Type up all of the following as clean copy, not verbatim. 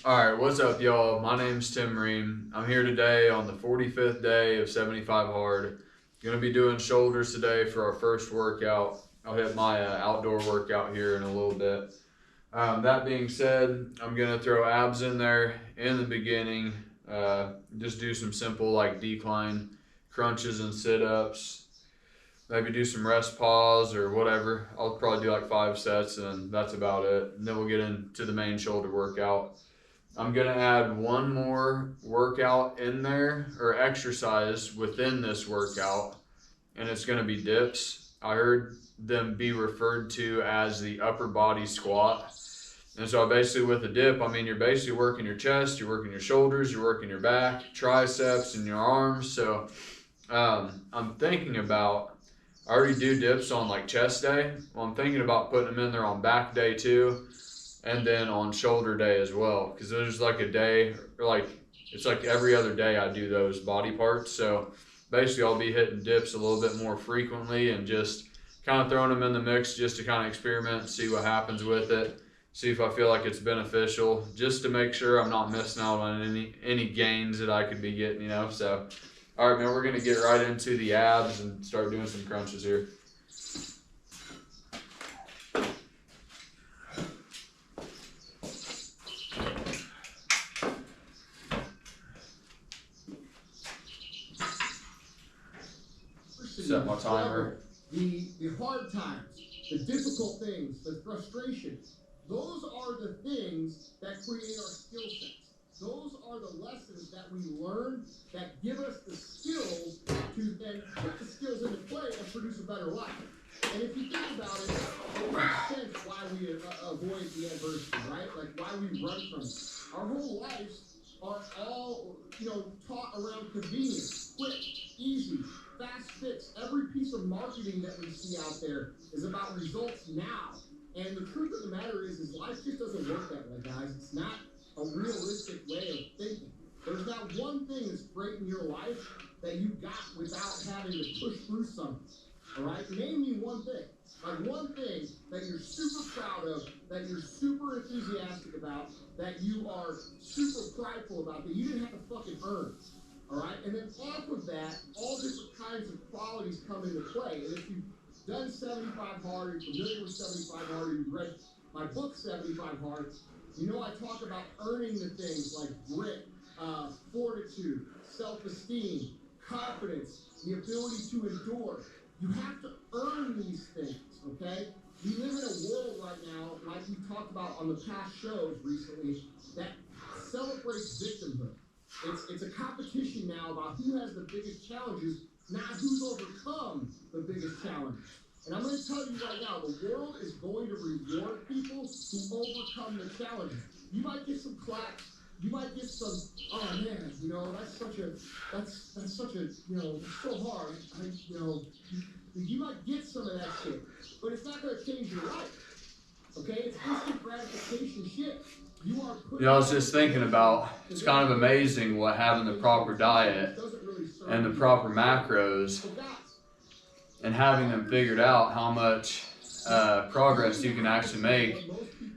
Alright, what's up y'all? My name's Tim Ream. I'm here today on the 45th day of 75 hard. Gonna be doing shoulders today for our first workout. I'll hit my outdoor workout here in a little bit. That being said, I'm gonna throw abs in there in the beginning. Just do some simple like decline crunches and sit-ups. Maybe do some rest pause or whatever. I'll probably do like 5 sets and that's about it. And then we'll get into the main shoulder workout. I'm gonna add one more workout in there, or exercise within this workout, and it's gonna be dips. I heard them be referred to as the upper body squat. And so basically with a dip, I mean, you're basically working your chest, you're working your shoulders, you're working your back, triceps, and your arms. So I'm thinking about, I already do dips on like chest day. Well, I'm thinking about putting them in there on back day too. And then on shoulder day as well, because there's like a day, or like it's like every other day I do those body parts. So basically I'll be hitting dips a little bit more frequently and just kind of throwing them in the mix just to kind of experiment and see what happens with it, see if I feel like it's beneficial, just to make sure I'm not missing out on any gains that I could be getting, you know. So all right, man, we're gonna get right into the abs and start doing some crunches here. Set my timer. The hard times, the difficult things, the frustrations, those are the things that create our skill sets. Those are the lessons that we learn that give us the skills to then put the skills into play and produce a better life. And if you think about it, it makes sense why we avoid the adversity, right? Like why we run from it. Our whole lives are all, taught around convenience, quick, easy, fast fix. Every piece of marketing that we see out there is about results now. And the truth of the matter is life just doesn't work that way, guys. It's not a realistic way of thinking. There's not one thing that's great in your life that you got without having to push through something. All right? Name me one thing. Like one thing that you're super proud of, that you're super enthusiastic about, that you are super prideful about, that you didn't have to fucking earn. All right, and then off of that, all different kinds of qualities come into play. And if you've done 75 hard, you're familiar with 75 hard, or you've read my book 75 hard, you know I talk about earning the things like grit, fortitude, self-esteem, confidence, the ability to endure. You have to earn these things, okay? We live in a world right now, like we talked about on the past shows recently, that celebrates victimhood. It's a competition now about who has the biggest challenges, not who's overcome the biggest challenges. And I'm going to tell you right now, the world is going to reward people who overcome the challenges. You might get some claps. You might get some, oh man, that's such a, it's so hard. You might get some of that shit, but it's not going to change your life. Okay? It's instant gratification shit. I was just thinking about, it's kind of amazing what having the proper diet and the proper macros and having them figured out, how much progress you can actually make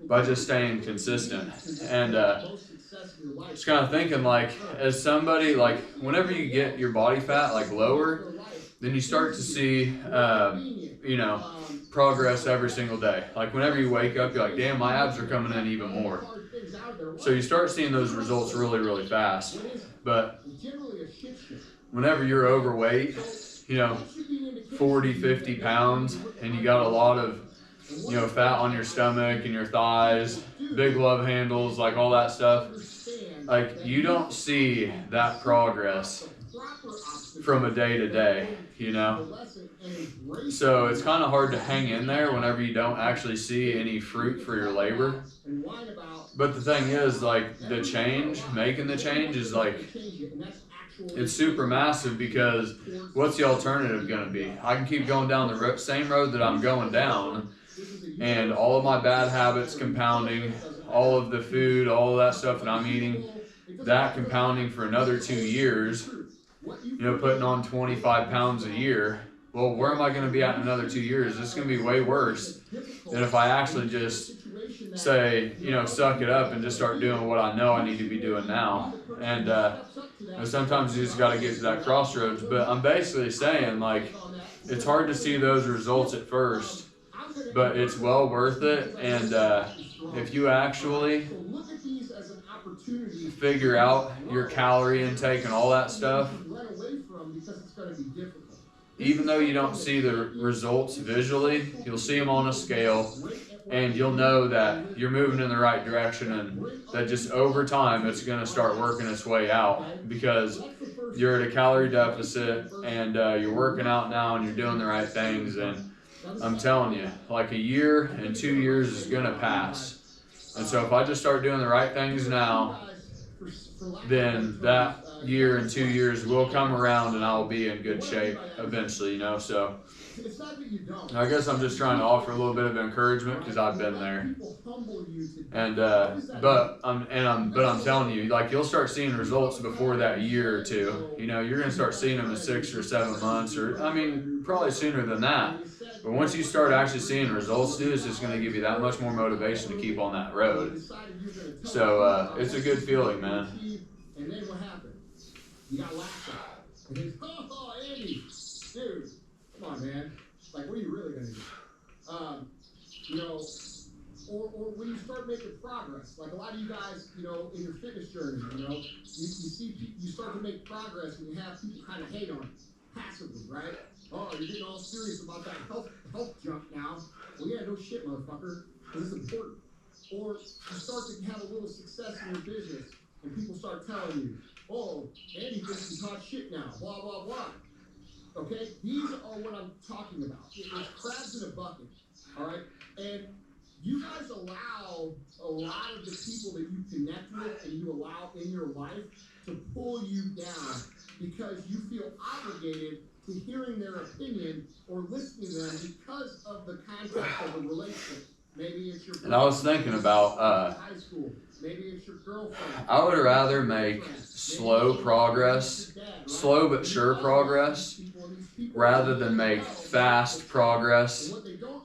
by just staying consistent. And just kind of thinking, like, as somebody, like, whenever you get your body fat like lower, then you start to see progress every single day. Like whenever you wake up, you're like, damn, my abs are coming in even more. So you start seeing those results really, really fast. But whenever you're overweight, 40, 50 pounds, and you got a lot of, fat on your stomach and your thighs, big love handles, like all that stuff, like you don't see that progress from a day to day, So it's kind of hard to hang in there whenever you don't actually see any fruit for your labor. But the thing is, like, making the change is like, it's super massive, because what's the alternative going to be? I can keep going down the same road that I'm going down, and all of my bad habits compounding, all of the food, all of that stuff that I'm eating, that compounding for another 2 years, putting on 25 pounds a year. Well, where am I going to be at in another 2 years? This is going to be way worse than if I actually just say, you know, suck it up and just start doing what I know I need to be doing now. And sometimes you just got to get to that crossroads. But I'm basically saying, like, it's hard to see those results at first, but it's well worth it. And if you actually figure out your calorie intake and all that stuff, even though you don't see the results visually, you'll see them on a scale, and you'll know that you're moving in the right direction, and that just over time it's going to start working its way out because you're at a calorie deficit and you're working out now and you're doing the right things. And I'm telling you, like, a year and 2 years is going to pass. And so if I just start doing the right things now, then that year and 2 years will come around and I'll be in good shape eventually, you know. So I guess I'm just trying to offer a little bit of encouragement because I've been there. And but I'm telling you, like, you'll start seeing results before that year or two. You know, you're gonna start seeing them in 6 or 7 months, or I mean, probably sooner than that. But once you start actually seeing results, dude, it's just gonna give you that much more motivation to keep on that road. So it's a good feeling, man. And then what happened? You got laughed at. And oh, Andy, dude, come on, man. Like, what are you really gonna do? You know, or when you start making progress, like a lot of you guys, you know, in your fitness journey, you know, you start to make progress when you have people kind of hate on you passively, right? Oh, you're getting all serious about that health junk now. Well, yeah, no shit, motherfucker, because it's important. Or you start to have a little success in your business, and people start telling you, oh, Andy thinks he's hot shit now, blah, blah, blah. Okay? These are what I'm talking about. It's crabs in a bucket, all right? And you guys allow a lot of the people that you connect with and you allow in your life to pull you down because you feel obligated to hearing their opinion or listening to them because of the context of the relationship. Maybe it's your and I was thinking about high school. Maybe it's your girlfriend. I would rather make slow progress, slow but sure progress, rather than make fast progress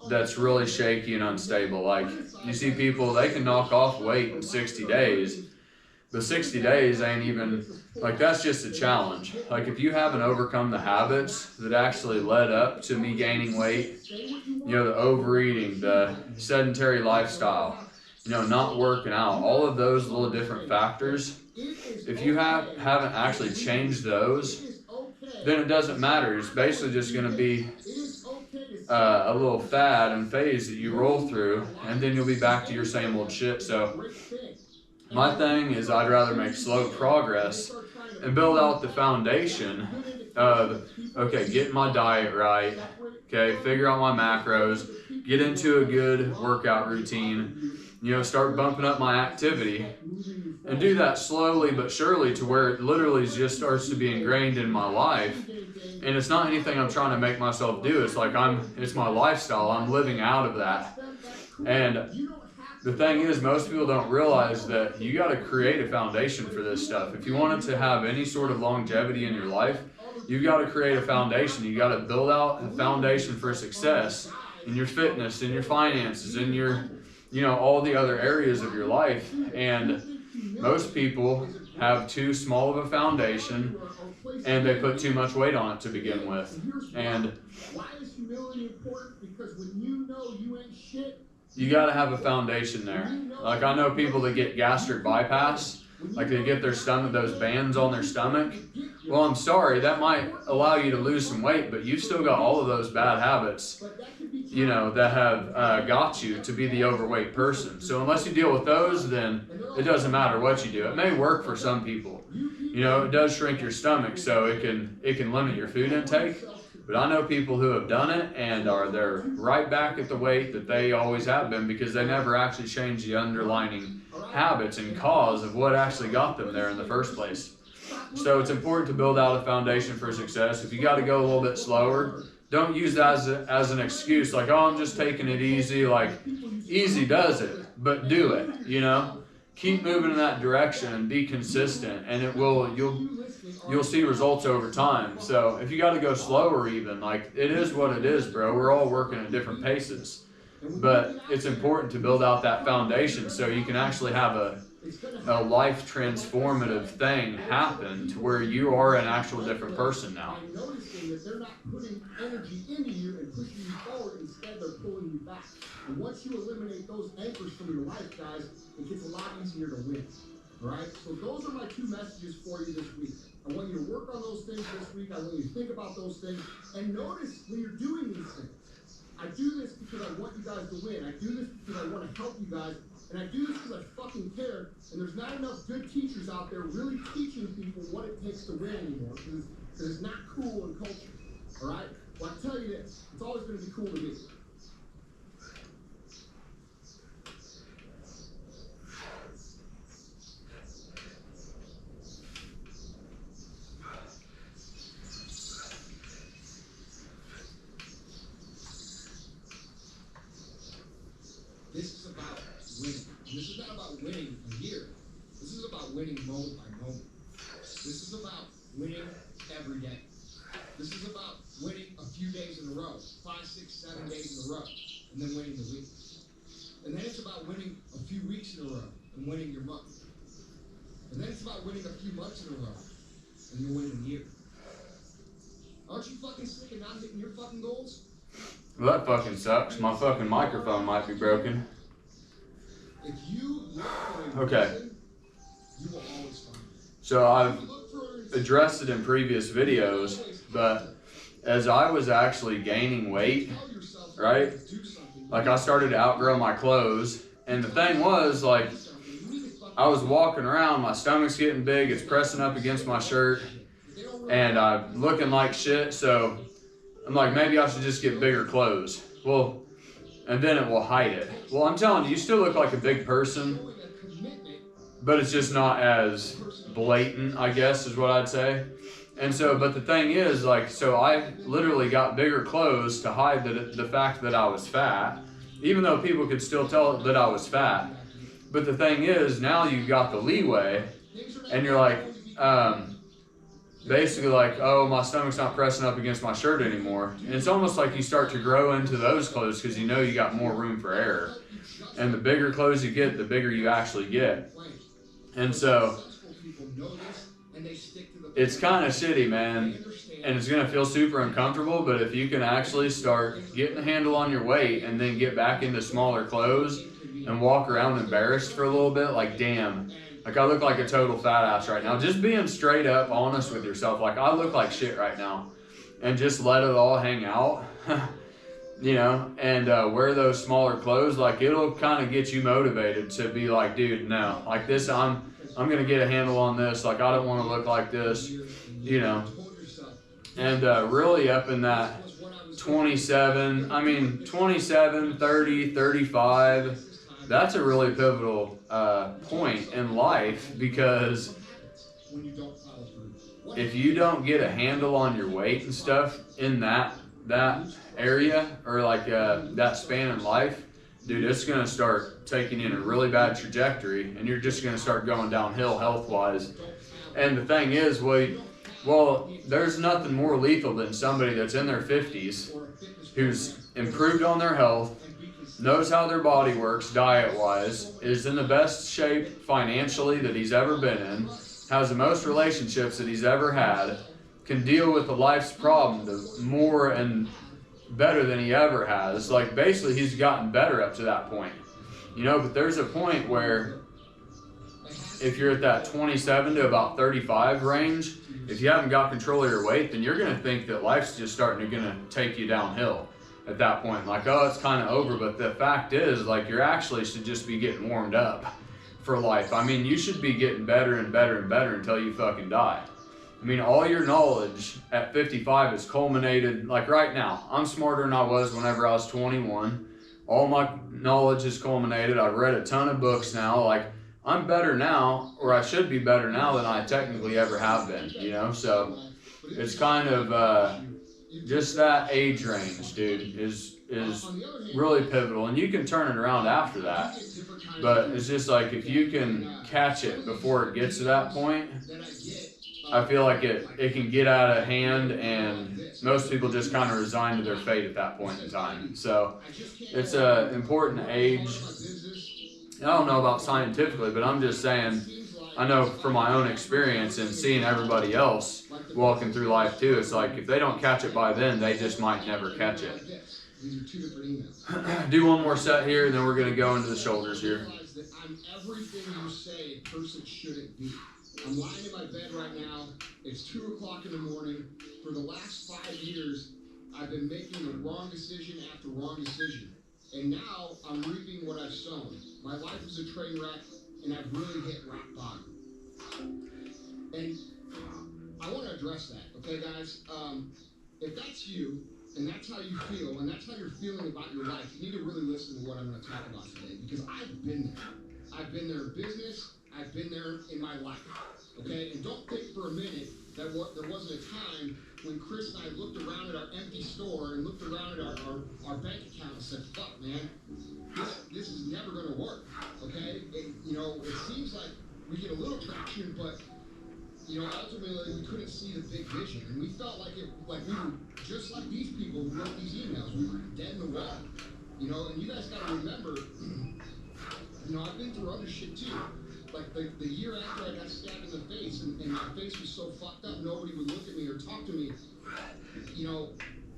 that's really shaky and unstable. Like, you see people, they can knock off weight in 60 days, but 60 days ain't even, like, that's just a challenge. Like, if you haven't overcome the habits that actually led up to me gaining weight, you know, the overeating, the sedentary lifestyle, you know, not working out, all of those little different factors, if you haven't actually changed those, then it doesn't matter. It's basically just going to be a little fad and phase that you roll through, and then you'll be back to your same old shit. So my thing is, I'd rather make slow progress and build out the foundation of, okay, getting my diet right, okay, figure out my macros, get into a good workout routine, you know, start bumping up my activity, and do that slowly but surely to where it literally just starts to be ingrained in my life. And it's not anything I'm trying to make myself do. It's like it's my lifestyle. I'm living out of that. And the thing is, most people don't realize that you got to create a foundation for this stuff. If you want it to have any sort of longevity in your life, you've got to create a foundation. You got to build out a foundation for success in your fitness, in your finances, in your, you know, all the other areas of your life. And most people have too small of a foundation, and they put too much weight on it to begin with. And why is humility important? Because when you know you ain't shit, you got to have a foundation there. Like, I know people that get gastric bypass, like they get their stomach, those bands on their stomach. Well, I'm sorry, that might allow you to lose some weight, but you've still got all of those bad habits, you know, that have got you to be the overweight person. So unless you deal with those, then it doesn't matter what you do. It may work for some people. You know, it does shrink your stomach, so it can limit your food intake. But I know people who have done it and they're right back at the weight that they always have been because they never actually changed the underlying habits and cause of what actually got them there in the first place. So it's important to build out a foundation for success. If you got to go a little bit slower, don't use that as an excuse. Like, oh, I'm just taking it easy. Like, easy does it, but do it, you know? Keep moving in that direction and be consistent, and you'll see results over time. So if you got to go slower even, like, it is what it is, bro. We're all working at different paces. But it's important to build out that foundation so you can actually have a life transformative thing happen to where you are an actual different person now. And noticing that they're not putting energy into you and pushing you forward, instead they're pulling you back. And once you eliminate those anchors from your life, guys, it gets a lot easier to win. All right? So those are my 2 messages for you this week. I want you to work on those things this week. I want you to think about those things and notice when you're doing these things. I do this because I want you guys to win. I do this because I want to help you guys. And I do this because I fucking care. And there's not enough good teachers out there really teaching people what it takes to win anymore, because it's not cool in culture. All right? Well, I tell you this, it's always going to be cool to me. This is about winning. And this is not about winning a year. This is about winning moment by moment. This is about winning every day. This is about winning a few days in a row, 5, 6, 7 days in a row, and then winning the week. And then it's about winning a few weeks in a row and winning your month. And then it's about winning a few months in a row and you're winning the year. Aren't you fucking sick of not hitting your fucking goals? Well, that fucking sucks. My fucking microphone might be broken. If you look for a Okay. reason, you will always find it. So I've If you look for a reason, addressed it in previous videos, but as I was actually gaining weight, tell yourself right? to do something. Like I started to outgrow my clothes, and the thing was, like, I was walking around, my stomach's getting big, it's pressing up against my shirt, and I'm looking like shit, so I'm like, maybe I should just get bigger clothes. Well, and then it will hide it. Well, I'm telling you, you still look like a big person, but it's just not as blatant, I guess, is what I'd say. And so, but the thing is, like, so I literally got bigger clothes to hide the fact that I was fat, even though people could still tell that I was fat. But the thing is, now you've got the leeway, and you're like, basically like, oh, my stomach's not pressing up against my shirt anymore. And it's almost like you start to grow into those clothes because you know you got more room for error. And the bigger clothes you get, the bigger you actually get. And so it's kind of shitty, man. And it's going to feel super uncomfortable, but if you can actually start getting a handle on your weight and then get back into smaller clothes and walk around embarrassed for a little bit, like, damn, like I look like a total fat ass right now. Just being straight up honest with yourself, like I look like shit right now, and just let it all hang out, you know, and wear those smaller clothes. Like it'll kind of get you motivated to be like, dude, no, like this, I'm going to get a handle on this. Like I don't want to look like this, you know, and really up in that 27, 30, 35, that's a really pivotal point in life, because if you don't get a handle on your weight and stuff in that area, or like that span in life, dude, it's going to start taking you in a really bad trajectory, and you're just going to start going downhill health-wise. And the thing is, well, there's nothing more lethal than somebody that's in their 50s who's improved on their health, knows how their body works diet-wise, is in the best shape financially that he's ever been in, has the most relationships that he's ever had, can deal with the life's problems more and better than he ever has. Like basically he's gotten better up to that point, you know. But there's a point where if you're at that 27 to about 35 range, if you haven't got control of your weight, then you're going to think that life's just starting to take you downhill at that point. Like, oh, it's kind of over. But the fact is, like, you're actually should just be getting warmed up for life. I mean, you should be getting better and better and better until you fucking die. I mean, all your knowledge at 55 is culminated. Like right now, I'm smarter than I was whenever I was 21. All my knowledge is culminated. I've read a ton of books now. Like, I'm better now, or I should be better now than I technically ever have been, you know? So it's kind of just that age range, dude, is really pivotal. And you can turn it around after that. But it's just like if you can catch it before it gets to that point, I feel like it can get out of hand, and most people just kind of resign to their fate at that point in time. So it's an important age. I don't know about scientifically, but I'm just saying, I know from my own experience and seeing everybody else walking through life too, it's like if they don't catch it by then, they just might never catch it. Do one more set here, and then we're going to go into the shoulders here. I'm everything you say a person shouldn't be. I'm lying in my bed right now. It's 2 o'clock in the morning. For the last 5 years, I've been making the wrong decision after wrong decision. And now I'm reaping what I've sown. My life is a train wreck, and I've really hit rock bottom. And I want to address that, okay, guys? If that's you, and that's how you feel, and that's how you're feeling about your life, you need to really listen to what I'm going to talk about today, because I've been there. I've been there in business. I've been there in my life, okay? And don't think for a minute that there wasn't a time when Chris and I looked around at our empty store and looked around at our bank account and said, fuck, man, this is never going to work, okay? It seems like we get a little traction, but ultimately we couldn't see the big vision, and we felt like we were just like these people who wrote these emails. We were dead in the water, and you guys got to remember, I've been through other shit too. Like the year after I got stabbed in the face, and my face was so fucked up, nobody would look at me or talk to me.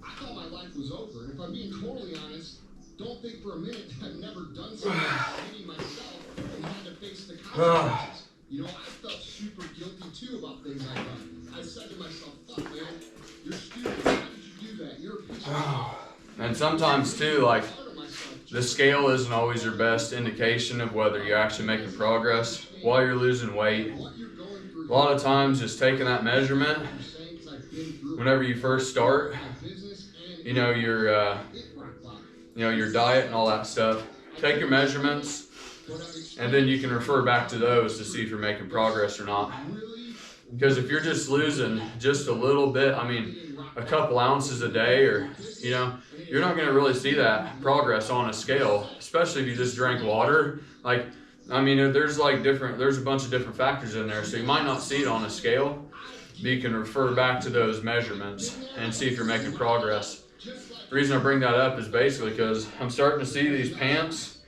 I thought my life was over. And if I'm being totally honest, don't think for a minute that I've never done something to myself and had to face the consequences. I felt super guilty too about things I've done. I said to myself, fuck, man, you're stupid. How did you do that? You're a piece of shit. And sometimes too, like, the scale isn't always your best indication of whether you're actually making progress while you're losing weight. A lot of times just taking that measurement whenever you first start, your diet and all that stuff, take your measurements, and then you can refer back to those to see if you're making progress or not. Because if you're just losing just a little bit, a couple ounces a day, or you're not going to really see that progress on a scale, especially if you just drank water. There's a bunch of different factors in there, so you might not see it on a scale, but you can refer back to those measurements and see if you're making progress. The reason I bring that up is basically because I'm starting to see these pants,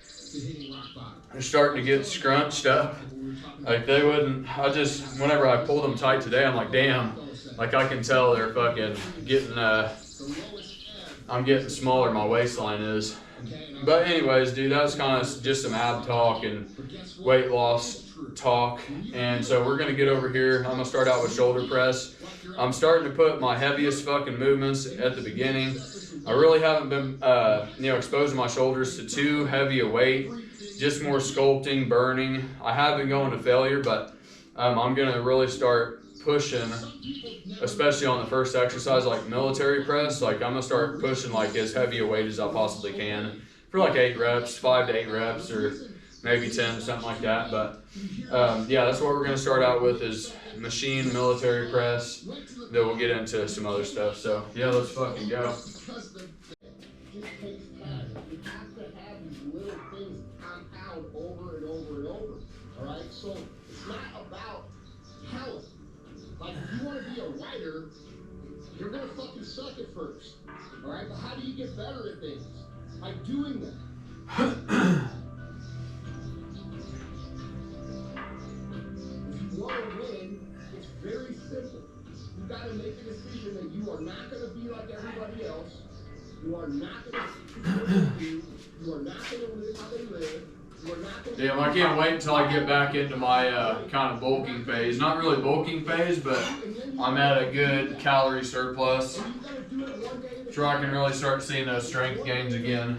they're starting to get scrunched up. Like whenever I pull them tight today, I'm like, damn, like I can tell they're fucking getting, I'm getting smaller, my waistline is. But anyways, dude, that was kind of just some ab talk and weight loss talk. And so we're going to get over here. I'm going to start out with shoulder press. I'm starting to put my heaviest fucking movements at the beginning. I really haven't been, exposing my shoulders to too heavy a weight, just more sculpting, burning. I have been going to failure, but I'm going to really start pushing, especially on the first exercise, like military press. Like I'm going to start pushing like as heavy a weight as I possibly can for like 8 reps, 5 to 8 reps, or maybe 10, something like that. But that's what we're going to start out with, is machine military press. Then we'll get into some other stuff. So yeah, let's fucking go. Over and over and over. All right, so it's not about talent. Like, if you want to be a writer, you're gonna fucking suck at first. All right, but how do you get better at things? By doing them. If you want to win, it's very simple. You got to make a decision that you are not going to be like everybody else. You are not going to do. You are not going to live how they live. Damn, I can't wait until I get back into my kind of bulking phase. Not really bulking phase, but I'm at a good calorie surplus. So I can really start seeing those strength gains again.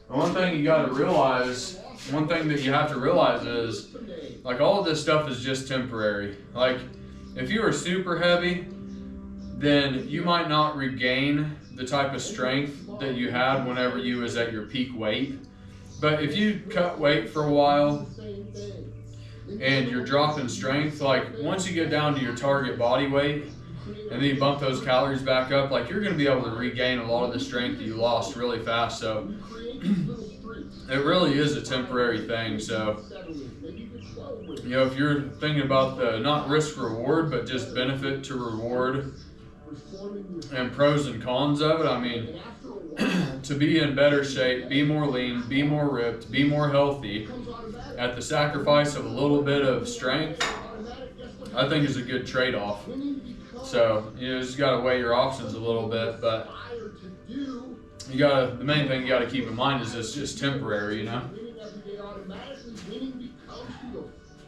One thing that you have to realize is, like, all of this stuff is just temporary. Like, if you are super heavy, then you might not regain the type of strength that you had whenever you was at your peak weight. But if you cut weight for a while and you're dropping strength, like once you get down to your target body weight, and then you bump those calories back up, like you're going to be able to regain a lot of the strength that you lost really fast. So it really is a temporary thing. So, you know, if you're thinking about the not risk reward, but just benefit to reward and pros and cons of it, I mean, to be in better shape, be more lean, be more ripped, be more healthy at the sacrifice of a little bit of strength, I think is a good trade-off. So, you know, just got to weigh your options a little bit, but you got to, the main thing you got to keep in mind is it's just temporary, you know?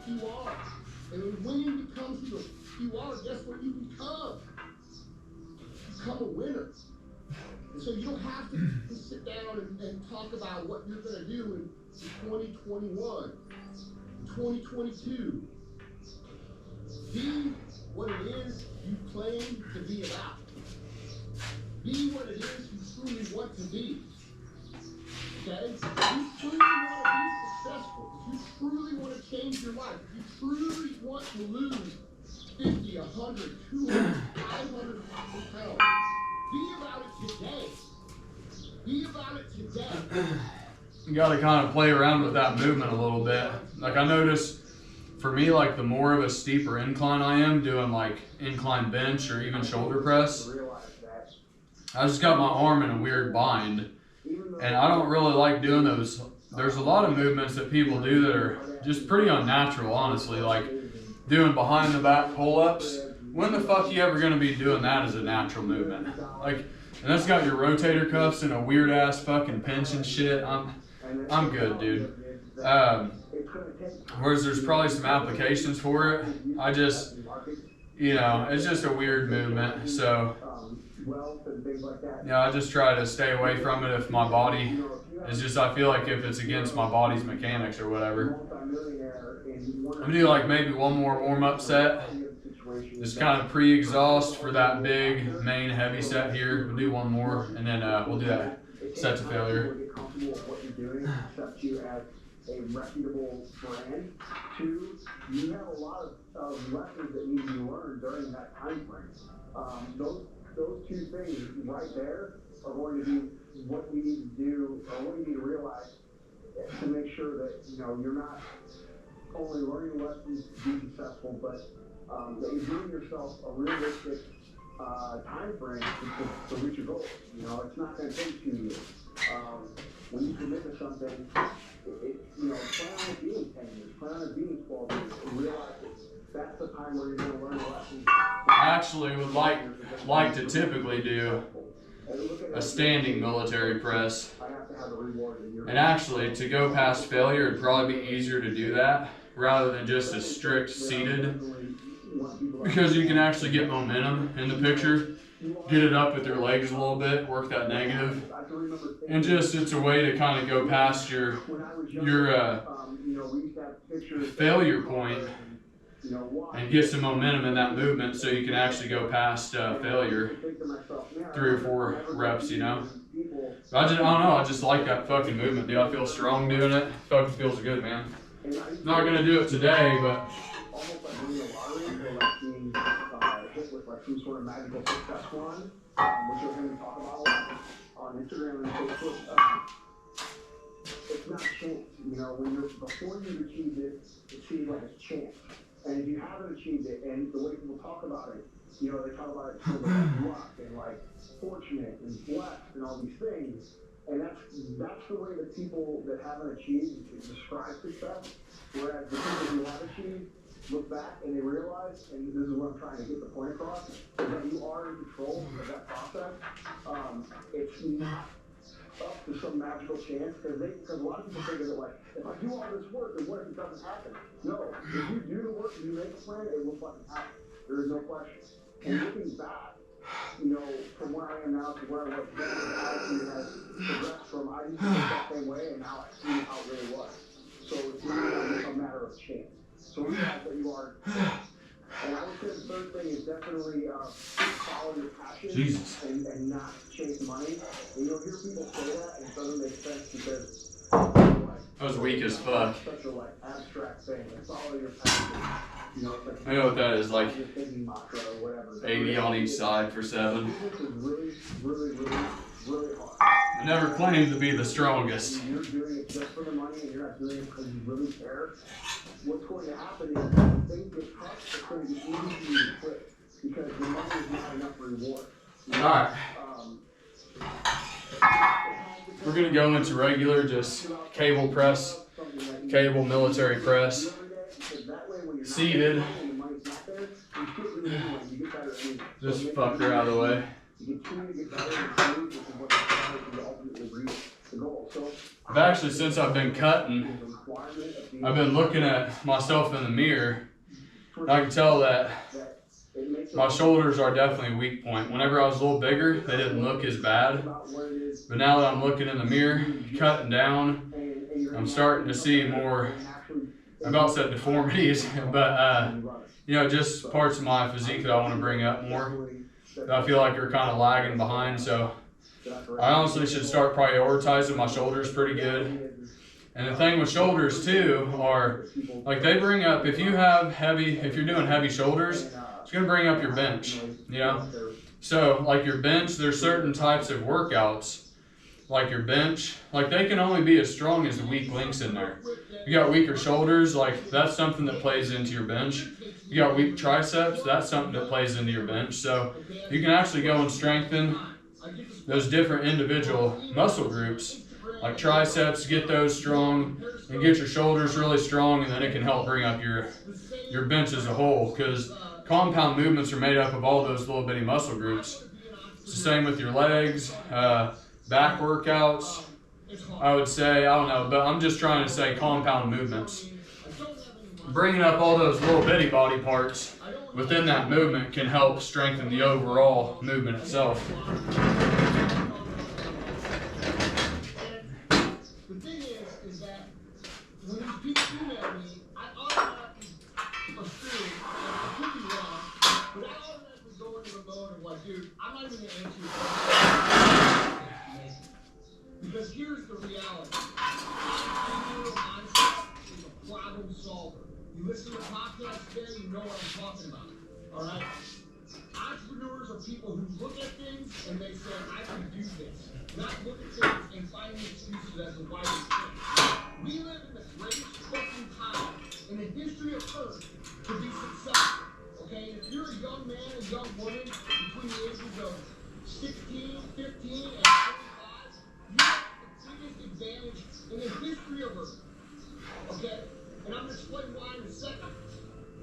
And when winning becomes who you are, guess what you become? You become a winner. And so you don't have to sit down and talk about what you're going to do in 2021, 2022. Be what it is you claim to be about. Be what it is you truly want to be. Okay? If you truly want to be successful, if you truly want to change your life, if you truly want to lose 50, 100, 200, 500 pounds, be about it today. Be about it today. You got to kind of play around with that movement a little bit. Like I notice for me, like the more of a steeper incline I am doing like incline bench or even shoulder press, I just got my arm in a weird bind. And I don't really like doing those. There's a lot of movements that people do that are just pretty unnatural, honestly. Like doing behind the back pull-ups. When the fuck you ever gonna be doing that as a natural movement? Like, and that's got your rotator cuffs and a weird ass fucking pinch and shit. I'm good, dude. Whereas there's probably some applications for it. I just, you know, it's just a weird movement. So, yeah, I just try to stay away from it if my body is just, I feel like if it's against my body's mechanics or whatever. I'm gonna do like maybe one more warm-up set. Just kind of pre-exhaust for that big main heavy set here. We'll do one more and then we'll do that set to failure. A reputable brand. Two, you have a lot of lessons that need to be learned during that time frame. Those two things right there are going to be what you need to do, or what you need to realize to make sure that you're not only learning lessons to be successful, but that you're giving yourself a realistic time frame to reach your goals. It's not going to take 2 years. When you commit to something, plan on it being 10 years, plan on it being 12 years, and realize that's the time where you're going to learn lessons. I actually would like to typically do a standing military press. And actually, to go past failure, it'd probably be easier to do that rather than just a strict seated, because you can actually get momentum in the picture. Get it up with your legs a little bit, work that negative, and just it's a way to kind of go past your failure point and get some momentum in that movement, so you can actually go past failure 3 or 4 reps. I don't know. I just like that fucking movement, dude. I feel strong doing it. Fucking feels good, man. Not gonna do it today, but. Hit with like some sort of magical success one, which you're going to talk about a lot on Instagram and Facebook. It's not chance. Before you achieve it, it seems like it's chance. And if you haven't achieved it, and the way people talk about it, they talk about it sort of like luck and like fortunate and blessed and all these things. And that's the way that people that haven't achieved describe success. Whereas the people who have achieved look back and they realize, and this is what I'm trying to get the point across, is that you are in control of that process. It's not up to some magical chance, because a lot of people think of it like, if I do all this work, then what if it doesn't happen? No, if you do the work and you make a plan, it will fucking happen. There is no question. And looking back, from where I am now to where I was then, the attitude has progressed from I used to think that same way, and now I see how it really was. So it's not a matter of chance. So realize that you are. And I would say the third thing is definitely follow your passion and not chase money. And you'll hear people say that, and it doesn't make sense because like, was weak as fuck. Such a like abstract thing. Like follow your passion. You know, it's like I know what that is, like you're thinking mantra or whatever. 80 on each side for 7. This is really, really, really, really hard. I never claimed to be the strongest. You're doing it just for the money and you're not doing it because you really care. What's going to happen is when things get tough, it's going to be easy for you to quit because the money is not enough reward. Alright. We're going to go into regular, just cable press, cable military press, seated. Just fucker out of the way. I've actually, since I've been cutting, I've been looking at myself in the mirror. I can tell that my shoulders are definitely a weak point. Whenever I was a little bigger, they didn't look as bad. But now that I'm looking in the mirror, cutting down, I'm starting to see more, I about said deformities, but you know, just parts of my physique that I want to bring up more. That I feel like are kind of lagging behind, so I honestly should start prioritizing my shoulders pretty good. And the thing with shoulders too are, like they bring up, if you're doing heavy shoulders, it's gonna bring up your bench, you know? So like your bench, there's certain types of workouts, like your bench, like they can only be as strong as the weak links in there. You got weaker shoulders, like that's something that plays into your bench. You got weak triceps, that's something that plays into your bench. So you can actually go and strengthen those different individual muscle groups, like triceps, get those strong, and get your shoulders really strong, and then it can help bring up your bench as a whole, because compound movements are made up of all those little bitty muscle groups. It's the same with your legs, back workouts. I would say, I don't know, but I'm just trying to say compound movements. Bringing up all those little bitty body parts within that movement can help strengthen the overall movement itself. The thing is that when these people email me, I automatically assume that I could be wrong, but I automatically go into the mode of like, dude, I'm not even going to answer your question. Because here's the reality. Entrepreneurial mindset is a problem solver. You listen to podcasts today, you know what I'm talking about. Alright? Entrepreneurs are people who look at things and they say, I can do this. Not look at things and find excuses as to why they can't. We live in the greatest fucking time in the history of Earth to be successful. Okay? And if you're a young man, a young woman between the ages of 16, 15, and 25, you have the biggest advantage in the history of Earth. Okay? And I'm going to explain why in a second.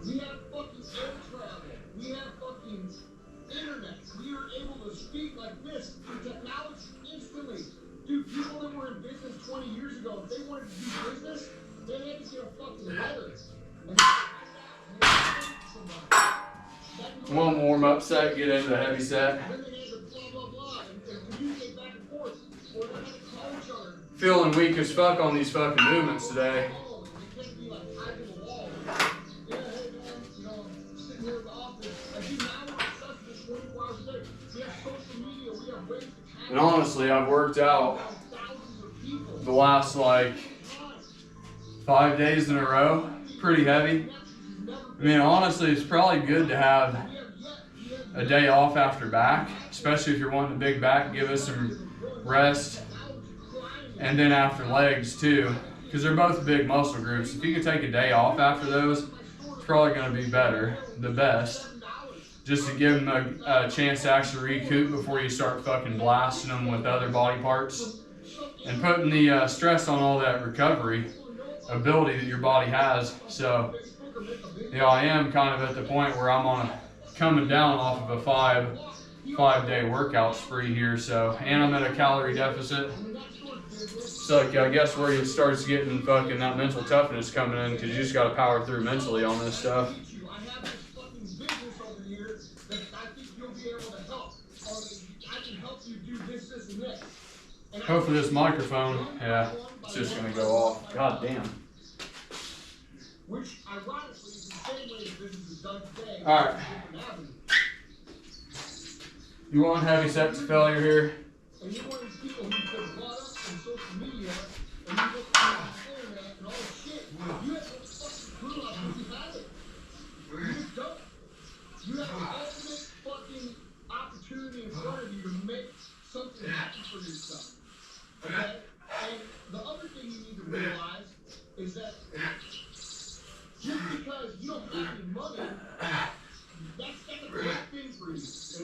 We have fucking air travel. We have fucking internet. We are able to speak like this through technology instantly. Dude, people that were in business 20 years ago, if they wanted to do business, they had to get a fucking letter. And One warm up set, get into the heavy set. Feeling weak as fuck on these fucking movements today. And honestly, I've worked out the last like 5 days in a row, pretty heavy. I mean, honestly, it's probably good to have a day off after back, especially if you're wanting a big back, give us some rest. And then after legs too, because they're both big muscle groups. If you can take a day off after those, it's probably going to be better, the best. Just to give them a chance to actually recoup before you start fucking blasting them with other body parts. And putting the stress on all that recovery ability that your body has. So, you know, I am kind of at the point where I'm coming down off of a five-day workout spree here. So, and I'm at a calorie deficit. So I guess where it starts getting fucking that mental toughness coming in, because you just got to power through mentally on this stuff. Hopefully this microphone, yeah, it's just gonna go off. God damn. Alright. You want heavy sets of failure here? And you're one of these people who's been brought up in social media, and you look on the internet ultimate fucking opportunity in front of you to make something happen for yourself. Okay? And the other thing you need to realize is that just because you don't have any money, that's a great thing for you. And so,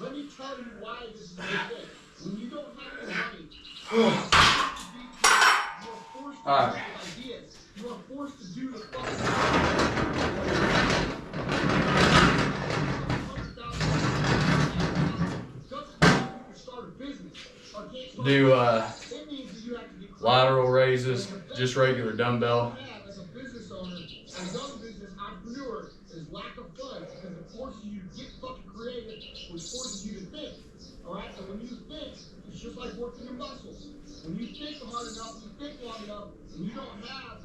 let me tell you why this is a good thing. When you don't have any money, you are forced to do ideas. You are forced to do the do lateral raises, just regular dumbbell. As a business owner, a young business entrepreneur, is lack of fun because it forces you to get fucking creative, which forces you to think. Alright? And when you think, it's just like working your muscles. When you think hard enough, you think long enough, and you don't have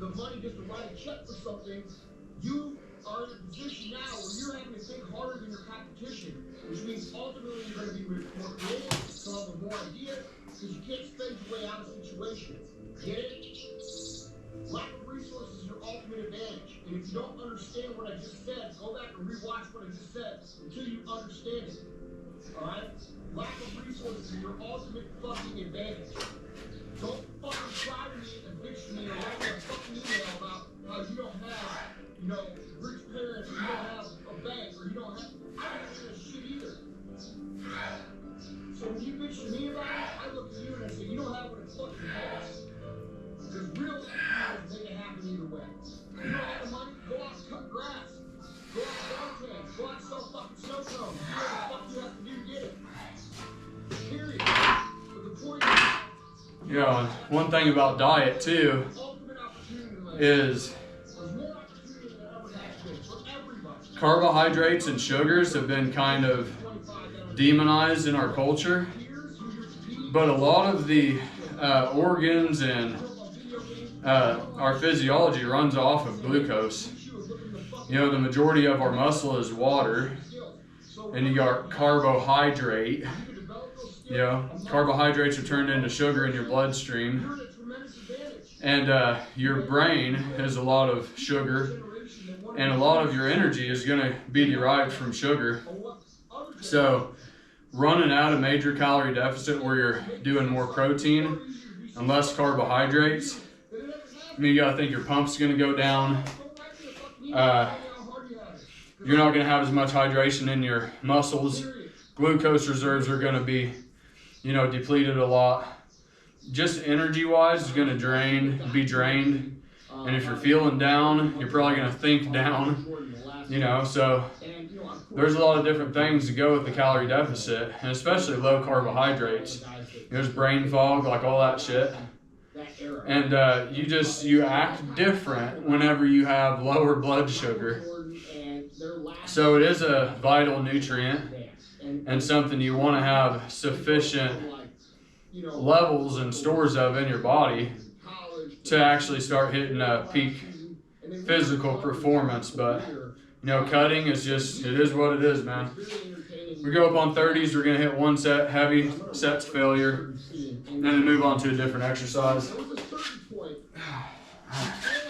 the money just to write a check for something, you are in a position now where you're having to think harder than your competition, which means ultimately you're going to be more creative, come up with more ideas, because you can't spend your way out of situations. Get it? Lack of resources is your ultimate advantage. And if you don't understand what I just said, go back and rewatch what I just said until you understand it. Alright? Lack of resources is your ultimate fucking advantage. Don't fucking try to me and bitch me or write me a fucking email about how you don't have, rich parents, or you don't have a bank, or you don't have. I don't have that shit either. So when you bitch to me about it, I look at you and I say, you don't have what it fucking costs. Because real life is make it happen either way. You don't have the money, go out and cut grass. Go out and bartend. Go out and sell fucking snow cones. Do whatever the fuck you have to do to get it. Period. But the point is, one thing about diet too is carbohydrates and sugars have been kind of demonized in our culture, but a lot of the organs and our physiology runs off of glucose. The majority of our muscle is water, and you got carbohydrate. Carbohydrates are turned into sugar in your bloodstream, and your brain has a lot of sugar, and a lot of your energy is going to be derived from sugar. So running out a major calorie deficit where you're doing more protein and less carbohydrates, you got to think your pump's going to go down. You're not going to have as much hydration in your muscles. Glucose reserves are going to be depleted a lot. Just energy-wise, is going to be drained. And if you're feeling down, you're probably going to think down. So there's a lot of different things to go with the calorie deficit, and especially low carbohydrates. There's brain fog, like all that shit. And you act different whenever you have lower blood sugar. So it is a vital nutrient and something you want to have sufficient levels and stores of in your body to actually start hitting a peak physical performance. But cutting is just, it is what it is, man. We go up on 30s, we're gonna hit one set heavy, sets failure, and then move on to a different exercise. There was a certain point,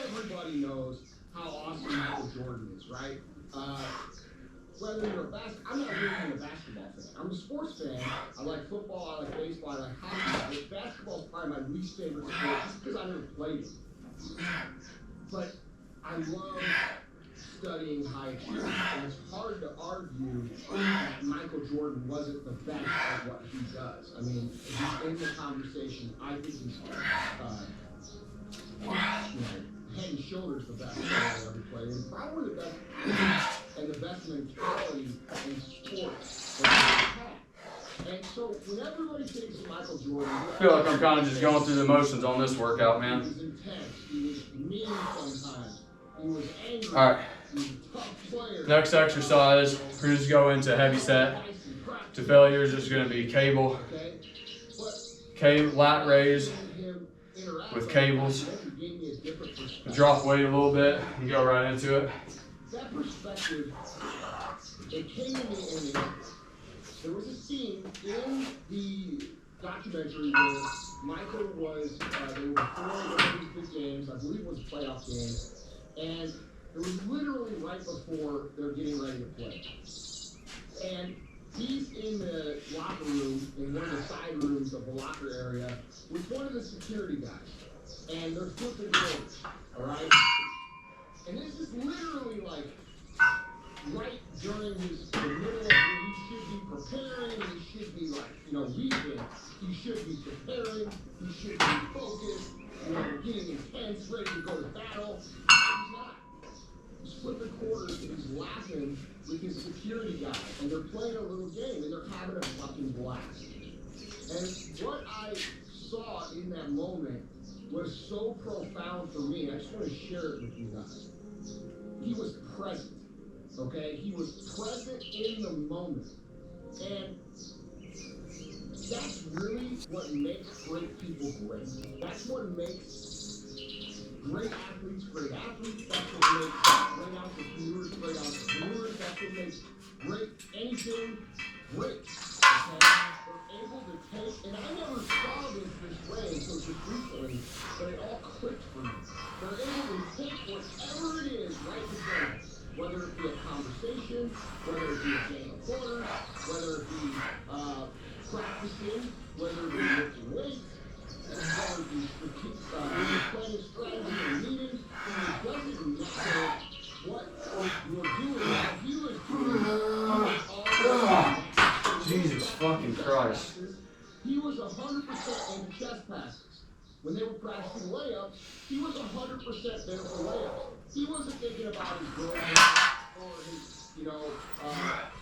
everybody knows how awesome Michael Jordan is, right? Whether you're I'm not really a basketball fan. I'm a sports fan. I like football, I like baseball, I like hockey. But basketball is probably my least favorite sport just because I never played it. But I love studying high achievement, and it's hard to argue that Michael Jordan wasn't the best at what he does. I mean, he's in the conversation. I think he's head and shoulders the best player I ever played, and probably the best and the best mentality in sports that he's had. And so when everybody thinks of Michael Jordan, I feel like I'm kind of just going through the motions on this workout, man. He was intense. He was mean sometimes. He was angry. All right. Next exercise, we're just go into heavy set to failure. Is just going to be cable, lat raise with cables. Drop weight a little bit and go right into it. That perspective, it came to me, and there was a scene in the documentary where Michael was, they were before one of these big games, I believe it was a playoff game, and It was literally right before they're getting ready to play. And he's in the locker room, in one of the side rooms of the locker area, with one of the security guys. And they're flipping games, all right? And this is literally like right during the middle of when he should be preparing, he should be like, reading. He should be preparing, he should be focused, getting intense, ready to go to battle. He's not. He's flipping quarters and he's laughing with his security guy, and they're playing a little game and they're having a fucking blast. And what I saw in that moment was so profound for me. I just want to share it with you guys. He was present, okay? He was present in the moment. And that's really what makes great people great. That's what makes great athletes great athletes. That's what makes great entrepreneurs great entrepreneurs. That's what makes great anything great. Okay? They're able to take, and I never saw this way until just recently, but it all clicked for me. They're able to take whatever it is right before them, whether it be a conversation, whether it be a game of quarters, whether it be practicing, whether it be lifting weights, whether it be planning strategy in a meeting. It doesn't matter what you're doing. What he was doing, Jesus fucking Christ. He was 100% in chest passes. When they were practicing layups, he was 100% there for layups. He wasn't thinking about his girlfriend or his,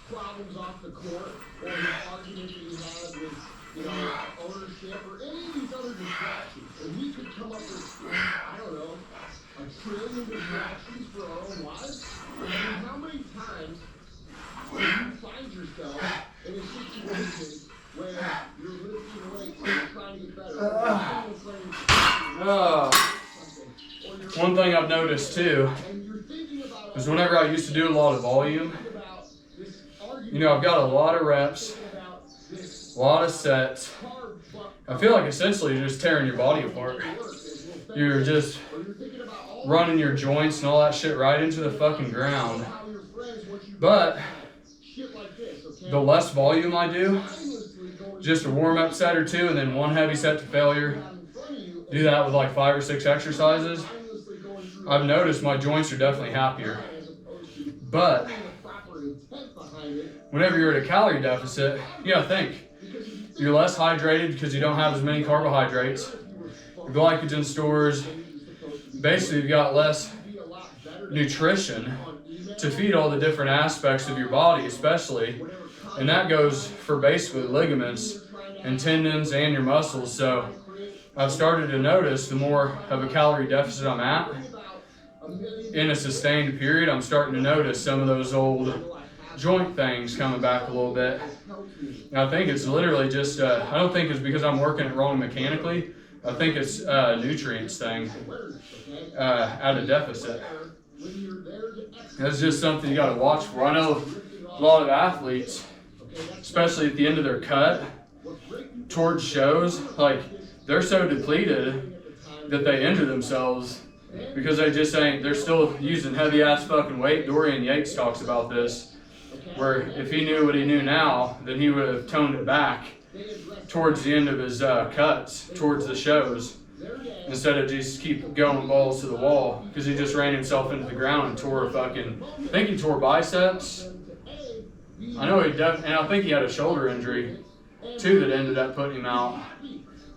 problems off the court or his argument that he had with, ownership or any of these other distractions. And we could come up with, I don't know, a trillion distractions for our own lives. I mean, how many times do you find yourself in a situation where you're lifting weights and you're trying to get better? One thing I've noticed too is whenever I used to do a lot of volume, I've got a lot of reps, a lot of sets. I feel like essentially you're just tearing your body apart. You're just running your joints and all that shit right into the fucking ground. But the less volume I do, just a warm-up set or two and then one heavy set to failure, do that with like 5 or 6 exercises, I've noticed my joints are definitely happier. But whenever you're at a calorie deficit, you gotta think. You're less hydrated because you don't have as many carbohydrates. Your glycogen stores, basically you've got less nutrition to feed all the different aspects of your body, especially. And that goes for basically ligaments and tendons and your muscles. So I've started to notice the more of a calorie deficit I'm at, in a sustained period, I'm starting to notice some of those old joint things coming back a little bit. And I think it's literally just, I don't think it's because I'm working it wrong mechanically. I think it's a nutrients thing at a deficit. That's just something you got to watch for. I know a lot of athletes, especially at the end of their cut, towards shows, like they're so depleted that they injure themselves because they're still using heavy ass fucking weight. Dorian Yates talks about this, where if he knew what he knew now, then he would have toned it back towards the end of his cuts, towards the shows, instead of just keep going balls to the wall, because he just ran himself into the ground and tore I think he tore biceps. I know and I think he had a shoulder injury too that ended up putting him out.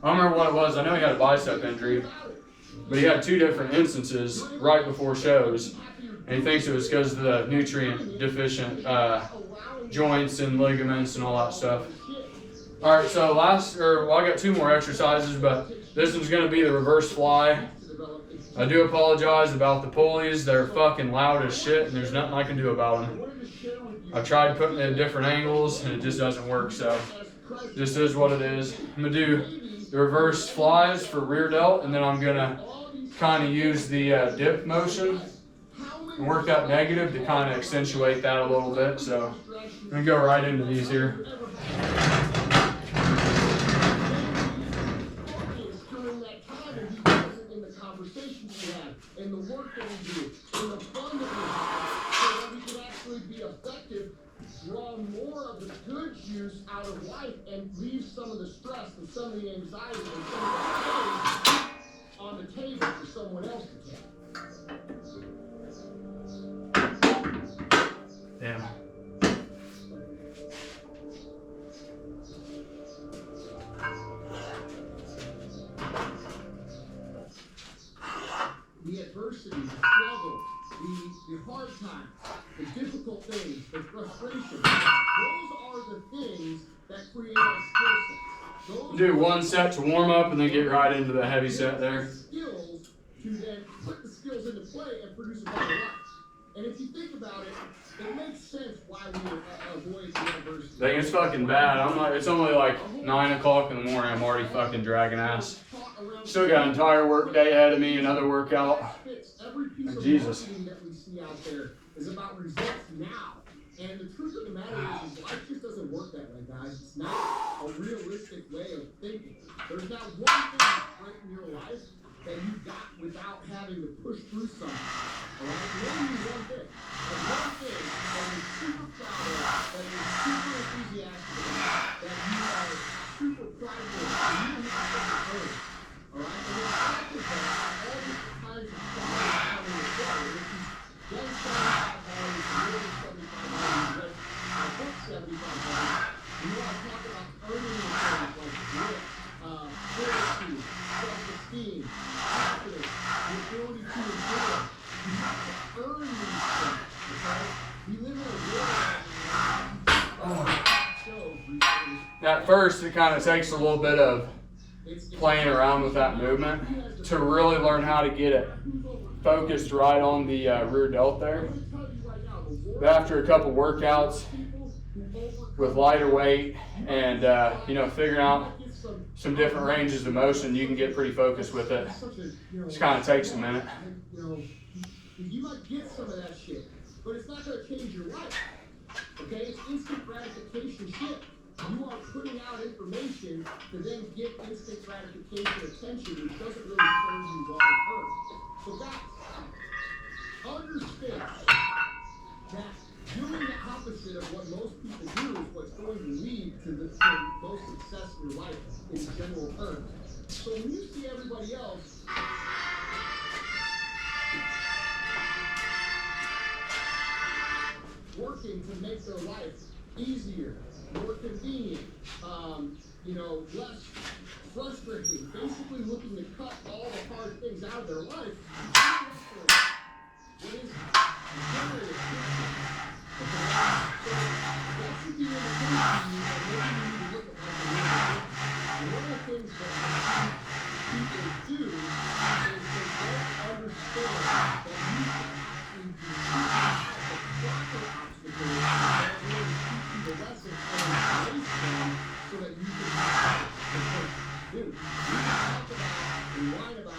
I don't remember what it was. I know he had a bicep injury, but he had 2 different instances right before shows, and he thinks it was because of the nutrient deficient joints and ligaments and all that stuff. All right, so I got 2 more exercises, but this one's going to be the reverse fly. I do apologize about the pulleys. They're fucking loud as shit, and there's nothing I can do about them. I've tried putting it at different angles, and it just doesn't work, so this is what it is. I'm going to do the reverse flies for rear delt, and then I'm going to kind of use the dip motion and work that negative to kind of accentuate that a little bit. So I'm going to go right into these here. In the work that we do, in the fun that the good juice out of life and leave some of the stress and some of the anxiety and some of the pain on the table for someone else to take. Damn. The adversity, the struggle, the hard times, the difficult things, the frustration, those are the things that create our skill sets. Do one set to warm up and then get right into the heavy set there. Skills to then put the skills into play and produce a better life. And if you think about it, it makes sense why we avoid the adversity. Dang, it's fucking bad. It's only like 9 o'clock in the morning. I'm already fucking dragging ass. Still got an entire work day ahead of me, another workout. Every piece of Jesus. marketing that we see out there is about results now. And the truth of the matter is life just doesn't work that way, guys. It's not a realistic way of thinking. There's not one thing that's great in your life that you got without having to push through something. All right? Maybe one thing. But one thing that you're super proud of, that you're super enthusiastic about, that you are super prideful of, and you don't have to earn. All right? And then after that, all different kinds of qualities come into play. If you've done 75 hours, more than 75 hours, I book 75 hours, you want to talk about earning things like grit, fortitude, self-esteem, confidence, the ability to endure. You have to earn these things, okay? We live in a world At first, it kind of takes a little bit of playing around with that movement to really learn how to get it focused right on the rear delt there. But after a couple workouts with lighter weight and figuring out some different ranges of motion, you can get pretty focused with it. Just kind of takes a minute. You might get some of that shit, but it's not going to change your life. Okay, it's instant gratification shit. You are putting out information to then get instant gratification attention, which doesn't really serve you long term. So guys, understand that doing the opposite of what most people do is what's going to lead to the most success in your life in general terms. So when you see everybody else working to make their life easier, more convenient, less frustrating, basically looking to cut all the hard things out of their life, what is it? Generative thinking. Okay? So that should be an indication that maybe you need to look at and one of the things that people do is they don't understand that you can actually do the proper obstacles that will teach you the lesson and embrace them so that you can dude, we can talk about and whine about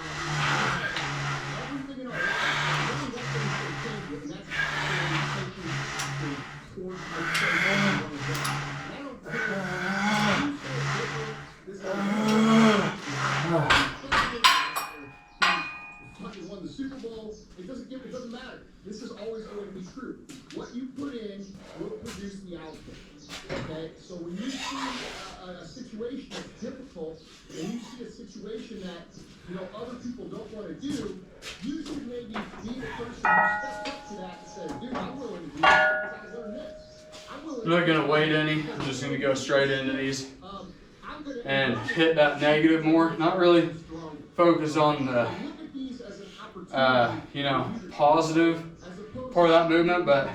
everything in our life, really what things can change it, and that's actually taking towards the place that you want to go. And I don't care who's so different, won the Super Bowl, it doesn't matter. This is always going to be true. What you put in will produce the output. Okay, so when you see a situation that's difficult, and you see a situation that other people don't want to do, you should maybe be the person who steps up to that and says, "Dude, I'm willing to do that because I learned this. I'm not gonna wait any. I'm just gonna go straight into these and hit that negative more. Not really focus on the positive part of that movement, but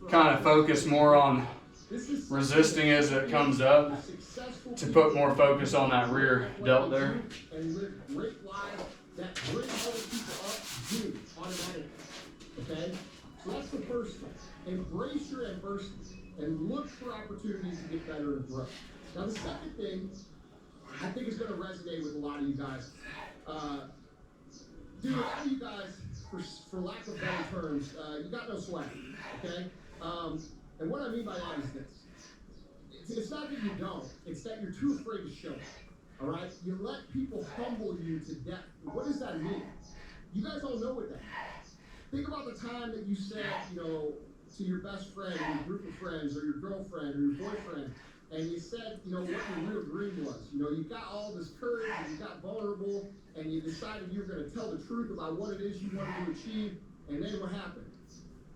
kind of focus more on resisting as it comes up to put more focus on that rear delt there. And live great lives that bring other people up, do automatically. Okay? So that's the first thing. Embrace your adversity and look for opportunities to get better and grow. Now the second thing I think is going to resonate with a lot of you guys. Dude, a lot of you guys, for lack of better terms, you got no swag. Okay? And what I mean by that is this. It's not that you don't, it's that you're too afraid to show it. All right? You let people humble you to death. What does that mean? You guys all know what that means. Think about the time that you said, to your best friend or your group of friends or your girlfriend or your boyfriend, and you said, you know, what your real dream was. You know, you got all this courage and you got vulnerable and you decided you were going to tell the truth about what it is you wanted to achieve, and then what happened?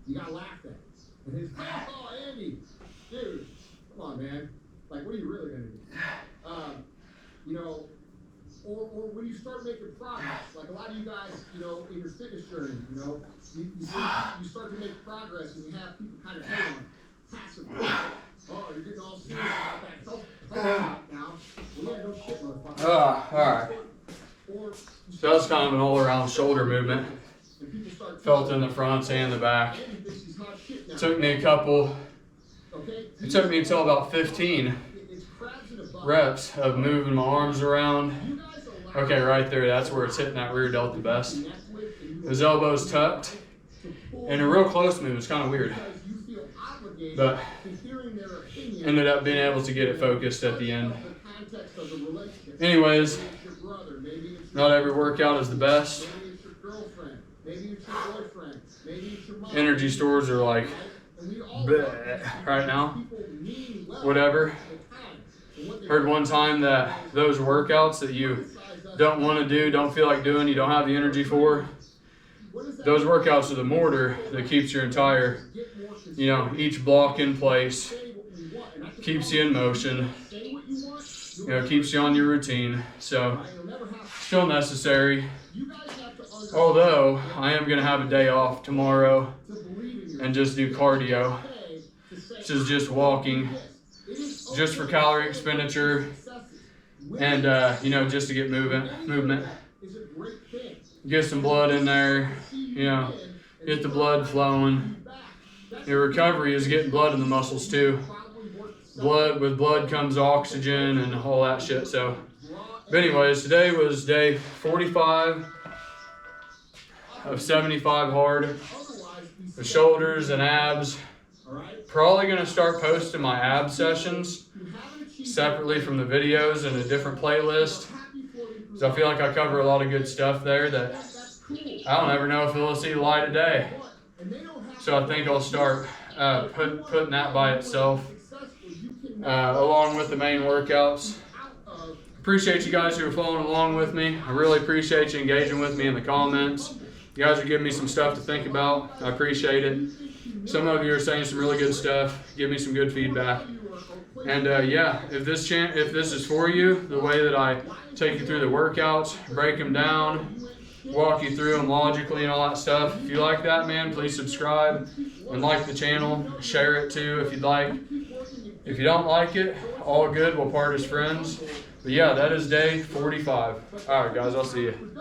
You got laughed at. And his, oh, Andy, dude, come on, man. Like, what are you really going to do? You know, or when you start making progress, like a lot of you guys, you know, in your fitness journey, you know, you start to make progress and you have people kind of hate on passively. Oh, you're getting all serious about that. Help now. Well, yeah, no shit, motherfucker. Alright. So that's kind of an all-around shoulder movement. Felt in the front and the back. Took me it took me until about 15 reps of moving my arms around. Okay, right there, that's where it's hitting that rear delt the best. His elbows tucked. And a real close move, it's kind of weird. But ended up being able to get it focused at the end. Anyways, not every workout is the best. Energy stores are like bleh right now. Whatever. Heard one time that those workouts that you don't want to do, don't feel like doing, you don't have the energy for, those workouts are the mortar that keeps your entire, you know, each block in place, keeps you in motion, you know, keeps you on your routine. So still necessary. Although I am going to have a day off tomorrow and just do cardio, which is just walking, just for calorie expenditure and, you know, just to get movement. Get some blood in there, you know, get the blood flowing. Your recovery is getting blood in the muscles too. With blood comes oxygen and all that shit. So, but anyways, today was day 45 of 75 hard. The shoulders and abs. Probably gonna start posting my ab sessions separately from the videos in a different playlist. So I feel like I cover a lot of good stuff there that I don't ever know if it'll see the light of day. So I think I'll start putting that by itself along with the main workouts. Appreciate you guys who are following along with me. I really appreciate you engaging with me in the comments. You guys are giving me some stuff to think about. I appreciate it. Some of you are saying some really good stuff. Give me some good feedback. And yeah, if this is for you, the way that I take you through the workouts, break them down, walk you through them logically and all that stuff, if you like that, man, please subscribe and like the channel. Share it too if you'd like. If you don't like it, all good, we'll part as friends. But yeah, that is day 45. All right, guys, I'll see you.